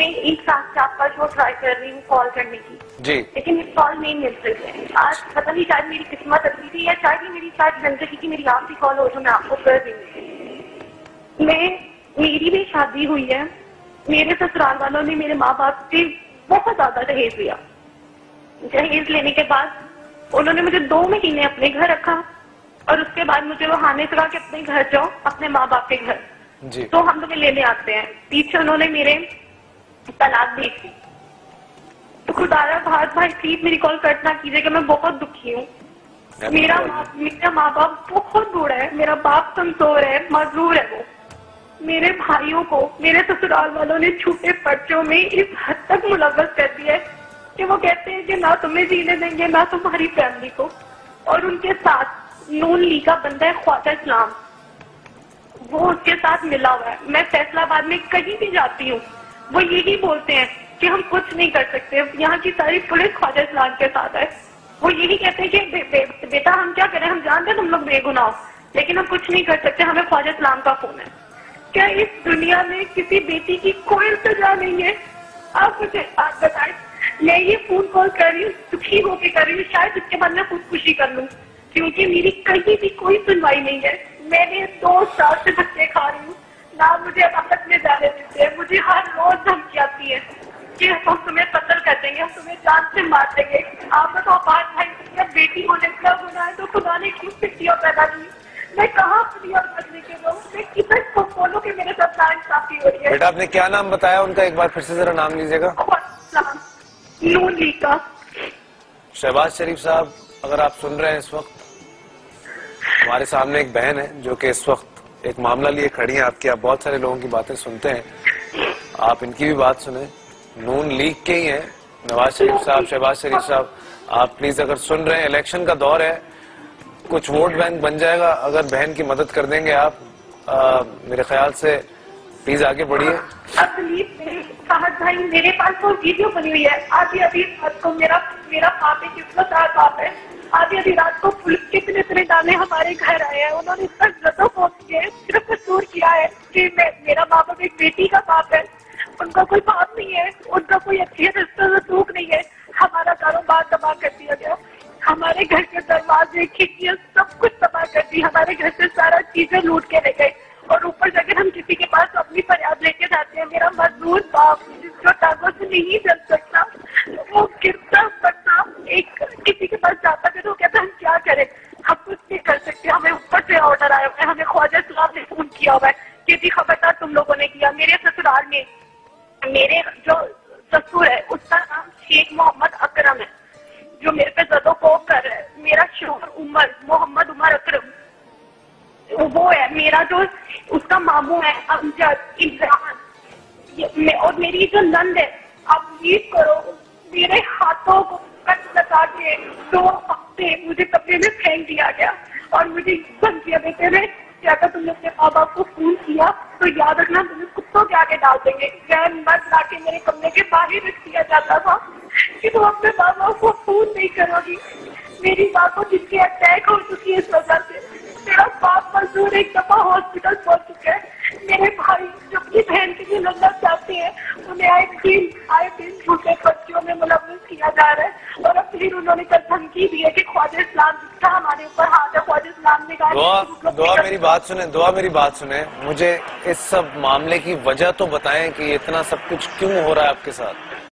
मैं एक साथ 4-5 वो ट्राई कर रही हूँ कॉल करने की जी, लेकिन ये कॉल नहीं मिल रही है। आज पता नहीं शायद मेरी किस्मत अच्छी थी या शायद मेरी जिंदगी की मेरी आखिरी कॉल हो जो मैं आपको कर रही हूँ। मेरी भी शादी हुई है। मेरे ससुराल वालों ने मेरे माँ बाप से बहुत ज्यादा दहेज लिया। दहेज लेने के बाद उन्होंने मुझे 2 महीने अपने घर रखा और उसके बाद मुझे वो हाने से कहा कि अपने घर जाओ, अपने माँ बाप के घर। जी। तो हम तुम्हें लेने आते हैं। पीछे उन्होंने मेरे तलाक दी थी। तो खुदारा भारत भाई प्लीज मेरी कॉल कट ना कीजिएगा, मैं बहुत दुखी हूँ। मेरा माँ बाप बहुत बूढ़ा है, मेरा बाप कमजोर है, मजदूर है वो। मेरे भाइयों को मेरे ससुराल वालों ने छूटे पर्चों में इस हद तक मुलव्वस कर दिया है कि वो कहते हैं कि ना तुम्हें जीने देंगे ना तुम्हारी फैमिली को। और उनके साथ नून लीग का बंदा है ख्वाजा इस्लाम, वो उसके साथ मिला हुआ है। मैं फैसलाबाद में कहीं भी जाती हूँ वो यही बोलते हैं कि हम कुछ नहीं कर सकते, यहाँ की सारी पुलिस ख्वाजा इस्लाम के साथ है। वो यही कहते हैं कि बेटा हम क्या करें, हम जानते हैं तुम लोग बेगुनाह हो लेकिन हम कुछ नहीं कर सकते, हमें ख्वाजा इस्लाम का फोन है। क्या इस दुनिया में किसी बेटी की कोई इल्तिजा नहीं है? आप मुझे बात बताएं। मैं ये फोन कॉल कर रही हूँ, दुखी होकर कर रही हूँ, शायद इसके बाद मैं खुदकुशी कर लूँ क्योंकि मेरी कहीं भी कोई सुनवाई नहीं है। मैंने 2 साल से धक्के खा रही हूँ, ना मुझे अदालत में जाने देते हैं, मुझे हर रोज धमकी आती है कि हम तुम्हें कत्ल कर देंगे, हम तुम्हें जान से मार देंगे। आप बताओ बात भाई, जब बेटी होने का गुनाह है तो खुदा ने क्यों पिटिया पैदा की? मैं कहाँ अपनी और बचने के लोग, मैं किधर को बोलूं कि मेरे साथ नाइंसाफी हो रही है। बेटा आपने क्या नाम बताया उनका, एक बार फिर से जरा नाम लीजिएगा। नून लीग का शहबाज शरीफ साहब, अगर आप सुन रहे हैं इस वक्त, हमारे सामने एक बहन है जो कि इस वक्त एक मामला लिए खड़ी है आपकी। आप बहुत सारे लोगों की बातें सुनते हैं, आप इनकी भी बात सुने। नून लीग के ही हैं नवाज शरीफ साहब, शहबाज शरीफ साहब। आप प्लीज अगर सुन रहे हैं, इलेक्शन का दौर है, कुछ वोट बैंक बन जाएगा अगर बहन की मदद कर देंगे आप। मेरे ख्याल से प्लीज आगे बढ़िए। फहद भाई मेरे पास वो वीडियो बनी हुई है। आधी रात को मेरा पाप है, किस्मत पाप है। आधी रात को पुलिस के इतने दाने हमारे घर आए हैं, उन्होंने इतना जदोपोत किया है, सिर्फ कसूर किया है कि मेरा माँ बाप एक बेटी का बाप है, उनका कोई बाप नहीं है, उनका कोई अच्छी रसूख नहीं है। हमारा कारोबार तबाह कर दिया गया, हमारे घर के दरवाजे खिड़कियां सब कुछ तबाह कर दी, हमारे घर से सारा चीजें लूट के ले गए। और ऊपर जाकर हम किसी के पास अपनी फरियाद लेके जाते हैं। मेरा मजदूर बाप जो टांगों से नहीं चल सकता, वो गिरता पड़ता एक किसी के पास जाता है तो कहता हम क्या करें, हम कुछ नहीं कर सकते, हमें ऊपर से ऑर्डर आया हुआ है, हमें ख्वाजा इस्लाम ने फोन किया हुआ है कि जी खबरदार तुम लोगों ने किया। मेरे ससुराल में मेरे जो ससुर है उसका नाम शेख मोहम्मद अकरम है जो मेरे पे जदोकोब कर रहा है। मेरा शोहर मोहम्मद उमर अकरम वो है। मेरा जो उसका मामू है अमजद इमरान, और मेरी जो नंद है, आप उम्मीद करो मेरे हाथों को कट लगा के 2 हफ्ते मुझे कपड़े में फेंक दिया गया और मुझे धमकियां देते रहे कि अगर तुमने अपने माँ बाप को फोन किया तो याद रखना तुम्हें कुत्तों के आगे डाल देंगे। वैन मत ला के मेरे कमरे के बाहर रख दिया जाता था कि तुम अपने माँ बाप को फोन नहीं करोगी। मेरी माँ को जिसकी अटैक हो चुकी है इस वजह से, मेरा बाप मजदूर एक दफा हॉस्पिटल पहुंच चुका है। मेरे भाई जो अपनी बहन के लिए लड़ना चाहते हैं उन्हें आए दिन झूठे पर्चियों में मुलव्वस किया जा रहा है। और अब फिर उन्होंने कल धमकी दी है कि ख्वाजा इस्लाम जिसका हमारे ऊपर हाथ है, ख्वाजा इस्लाम ने कहा दुआ मेरी बात सुने, मुझे इस सब मामले की वजह तो बताएं कि इतना सब कुछ क्यों हो रहा है आपके साथ।